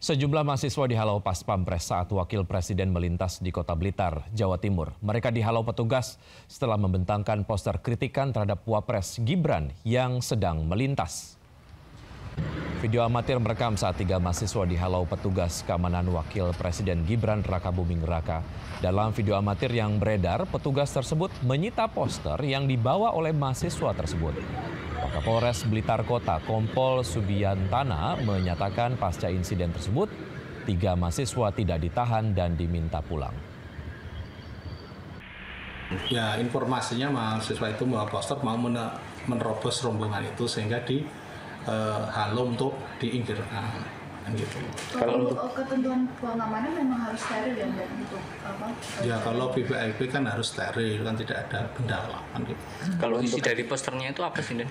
Sejumlah mahasiswa dihalau pas pampres saat wakil presiden melintas di Kota Blitar, Jawa Timur. Mereka dihalau petugas setelah membentangkan poster kritikan terhadap Wapres Gibran yang sedang melintas. Video amatir merekam saat 3 mahasiswa dihalau petugas keamanan wakil presiden Gibran Raka Buming Raka. Dalam video amatir yang beredar, petugas tersebut menyita poster yang dibawa oleh mahasiswa tersebut. Kapolres Blitar Kota, Kompol Subiantana, menyatakan pasca insiden tersebut, 3 mahasiswa tidak ditahan dan diminta pulang. Ya, informasinya mahasiswa itu membawa poster mau menerobos rombongan itu sehingga dihalau untuk diinggirkan. Gitu. Kalau untuk ketentuan pengamanan memang harus steril ya untuk apa? Ya kalau VVIP kan harus steril, kan tidak ada benda kan gitu. Kalau isi dari posternya itu apa sih, Den?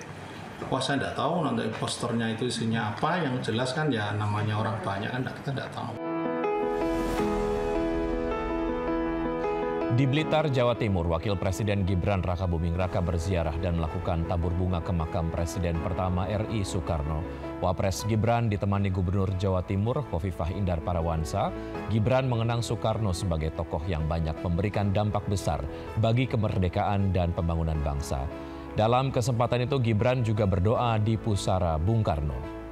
Wah, saya tidak tahu nanti posternya itu isinya apa. Yang jelas kan ya namanya orang banyak kan kita tidak tahu. Di Blitar, Jawa Timur, Wakil Presiden Gibran Raka Buming Raka berziarah dan melakukan tabur bunga ke makam Presiden pertama RI Soekarno. Wapres Gibran ditemani Gubernur Jawa Timur Khofifah Indar Parawansa. Gibran mengenang Soekarno sebagai tokoh yang banyak memberikan dampak besar bagi kemerdekaan dan pembangunan bangsa. Dalam kesempatan itu Gibran juga berdoa di pusara Bung Karno.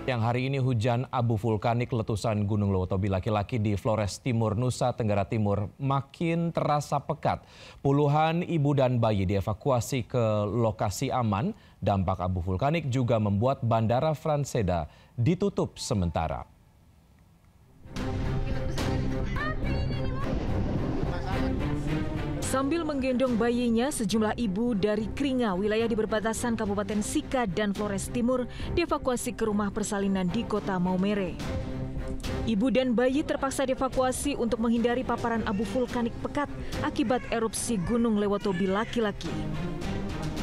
Yang hari ini hujan abu vulkanik letusan Gunung Lewotobi laki-laki di Flores Timur, Nusa Tenggara Timur makin terasa pekat. Puluhan ibu dan bayi dievakuasi ke lokasi aman. Dampak abu vulkanik juga membuat Bandara Franseda ditutup sementara. Sambil menggendong bayinya, sejumlah ibu dari Kringa, wilayah di perbatasan Kabupaten Sika dan Flores Timur, dievakuasi ke rumah persalinan di Kota Maumere. Ibu dan bayi terpaksa dievakuasi untuk menghindari paparan abu vulkanik pekat akibat erupsi Gunung Lewotobi laki-laki.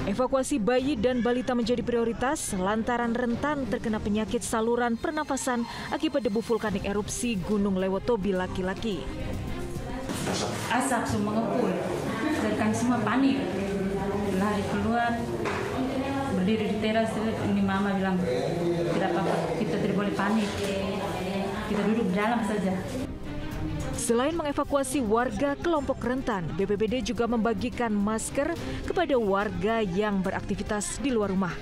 Evakuasi bayi dan balita menjadi prioritas lantaran rentan terkena penyakit saluran pernafasan akibat debu vulkanik erupsi Gunung Lewotobi laki-laki. Asap semua ngepul, rekan semua panik, lari keluar, berdiri di teras. Ini mama bilang tidak apa-apa, kita tidak boleh panik, kita duduk di dalam saja. Selain mengevakuasi warga kelompok rentan, BPBD juga membagikan masker kepada warga yang beraktivitas di luar rumah.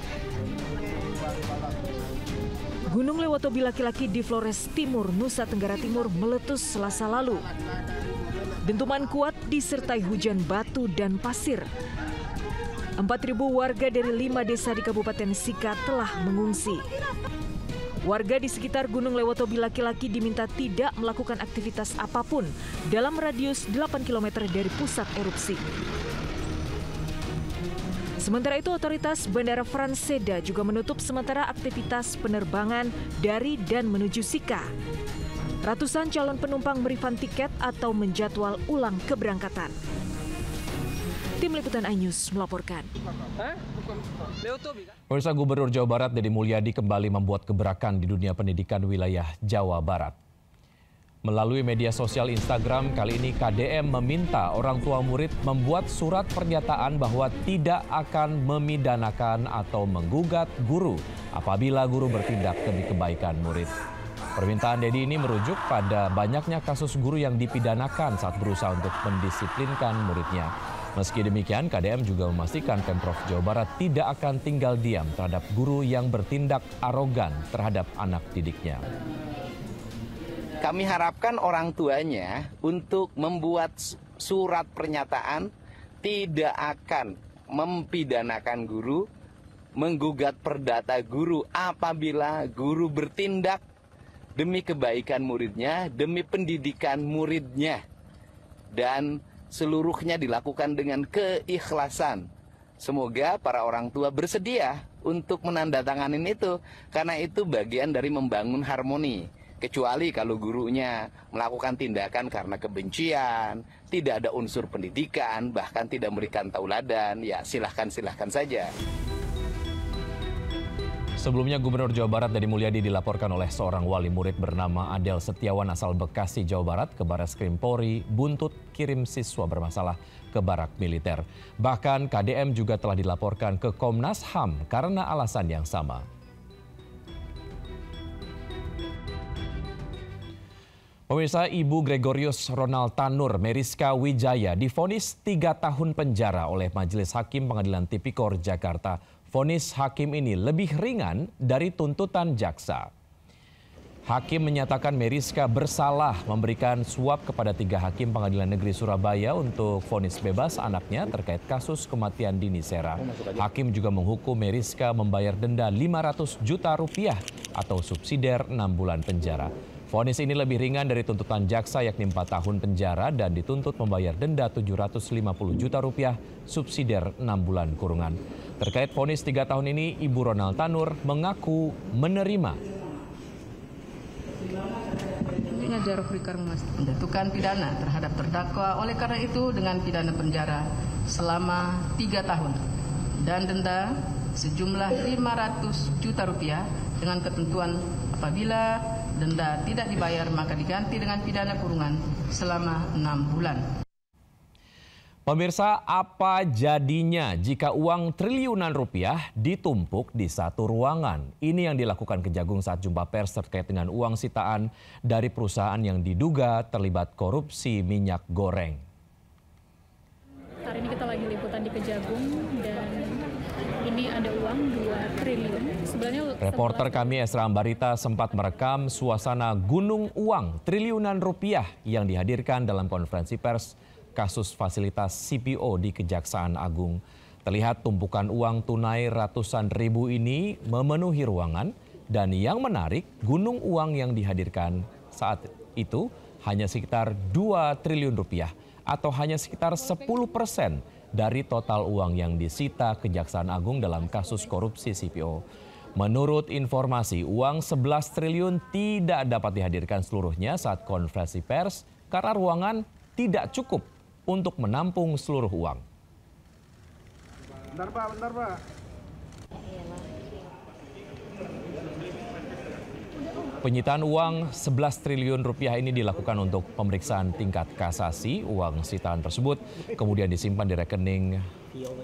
Gunung Lewotobi laki-laki di Flores Timur, Nusa Tenggara Timur meletus Selasa lalu. Dentuman kuat disertai hujan batu dan pasir. 4.000 warga dari 5 desa di Kabupaten Sika telah mengungsi. Warga di sekitar Gunung Lewotobi laki-laki diminta tidak melakukan aktivitas apapun dalam radius 8 km dari pusat erupsi. Sementara itu, otoritas Bandara Franseda juga menutup sementara aktivitas penerbangan dari dan menuju Sika. Ratusan calon penumpang merefund tiket atau menjadwal ulang keberangkatan. Tim Liputan iNews melaporkan. Pemirsa, Gubernur Jawa Barat Deddy Mulyadi kembali membuat gebrakan di dunia pendidikan wilayah Jawa Barat. Melalui media sosial Instagram, kali ini KDM meminta orang tua murid membuat surat pernyataan bahwa tidak akan memidanakan atau menggugat guru apabila guru bertindak demi kebaikan murid. Permintaan Deddy ini merujuk pada banyaknya kasus guru yang dipidanakan saat berusaha untuk mendisiplinkan muridnya. Meski demikian, KDM juga memastikan Pemprov Jawa Barat tidak akan tinggal diam terhadap guru yang bertindak arogan terhadap anak didiknya. Kami harapkan orang tuanya untuk membuat surat pernyataan tidak akan mempidanakan guru, menggugat perdata guru apabila guru bertindak demi kebaikan muridnya, demi pendidikan muridnya. Dan seluruhnya dilakukan dengan keikhlasan. Semoga para orang tua bersedia untuk menandatanganin itu, karena itu bagian dari membangun harmoni. Kecuali kalau gurunya melakukan tindakan karena kebencian, tidak ada unsur pendidikan, bahkan tidak memberikan tauladan, ya silahkan saja. Sebelumnya Gubernur Jawa Barat Deddy Mulyadi dilaporkan oleh seorang wali murid bernama Adel Setiawan asal Bekasi, Jawa Barat ke Barreskrim Polri buntut kirim siswa bermasalah ke barak militer. Bahkan KDM juga telah dilaporkan ke Komnas HAM karena alasan yang sama. Pemirsa, Ibu Gregorius Ronald Tanur Meriska Wijaya divonis 3 tahun penjara oleh Majelis Hakim Pengadilan Tipikor Jakarta. Vonis hakim ini lebih ringan dari tuntutan jaksa. Hakim menyatakan Meriska bersalah memberikan suap kepada 3 hakim Pengadilan Negeri Surabaya untuk vonis bebas anaknya terkait kasus kematian Dini Sera. Hakim juga menghukum Meriska membayar denda 500 juta rupiah atau subsidiar 6 bulan penjara. Vonis ini lebih ringan dari tuntutan jaksa yakni 4 tahun penjara dan dituntut membayar denda 750 juta rupiah subsidiar 6 bulan kurungan. Terkait vonis 3 tahun ini, Ibu Ronald Tanur mengaku menerima. Menjatuhkan pidana terhadap terdakwa, oleh karena itu dengan pidana penjara selama 3 tahun dan denda sejumlah 500 juta rupiah dengan ketentuan apabila denda tidak dibayar maka diganti dengan pidana kurungan selama 6 bulan. Pemirsa, apa jadinya jika uang triliunan rupiah ditumpuk di satu ruangan? Ini yang dilakukan Kejagung saat jumpa pers terkait dengan uang sitaan dari perusahaan yang diduga terlibat korupsi minyak goreng. Hari ini kita lagi liputan di Kejagung dan ini ada uang 2 triliun. Reporter kami Esra Ambarita sempat merekam suasana gunung uang triliunan rupiah yang dihadirkan dalam konferensi pers kasus fasilitas CPO di Kejaksaan Agung. Terlihat tumpukan uang tunai ratusan ribu ini memenuhi ruangan dan yang menarik gunung uang yang dihadirkan saat itu hanya sekitar 2 triliun rupiah atau hanya sekitar 10% dari total uang yang disita Kejaksaan Agung dalam kasus korupsi CPO. Menurut informasi, uang 11 triliun tidak dapat dihadirkan seluruhnya saat konferensi pers karena ruangan tidak cukup untuk menampung seluruh uang. Bentar, Pak. Penyitaan uang 11 triliun rupiah ini dilakukan untuk pemeriksaan tingkat kasasi. Uang sitaan tersebut kemudian disimpan di rekening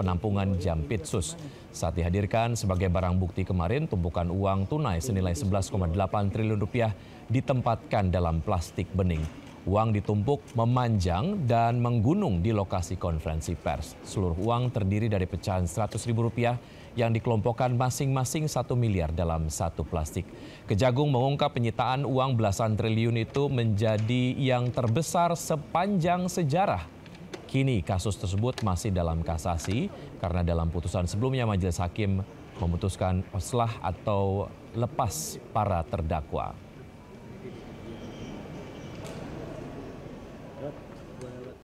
penampungan Jampitsus. Saat dihadirkan sebagai barang bukti kemarin, tumpukan uang tunai senilai 11,8 triliun rupiah ditempatkan dalam plastik bening. Uang ditumpuk memanjang dan menggunung di lokasi konferensi pers. Seluruh uang terdiri dari pecahan Rp100.000 yang dikelompokkan masing-masing 1 miliar dalam satu plastik. Kejagung mengungkap penyitaan uang belasan triliun itu menjadi yang terbesar sepanjang sejarah. Kini kasus tersebut masih dalam kasasi karena dalam putusan sebelumnya Majelis Hakim memutuskan oslah atau lepas para terdakwa.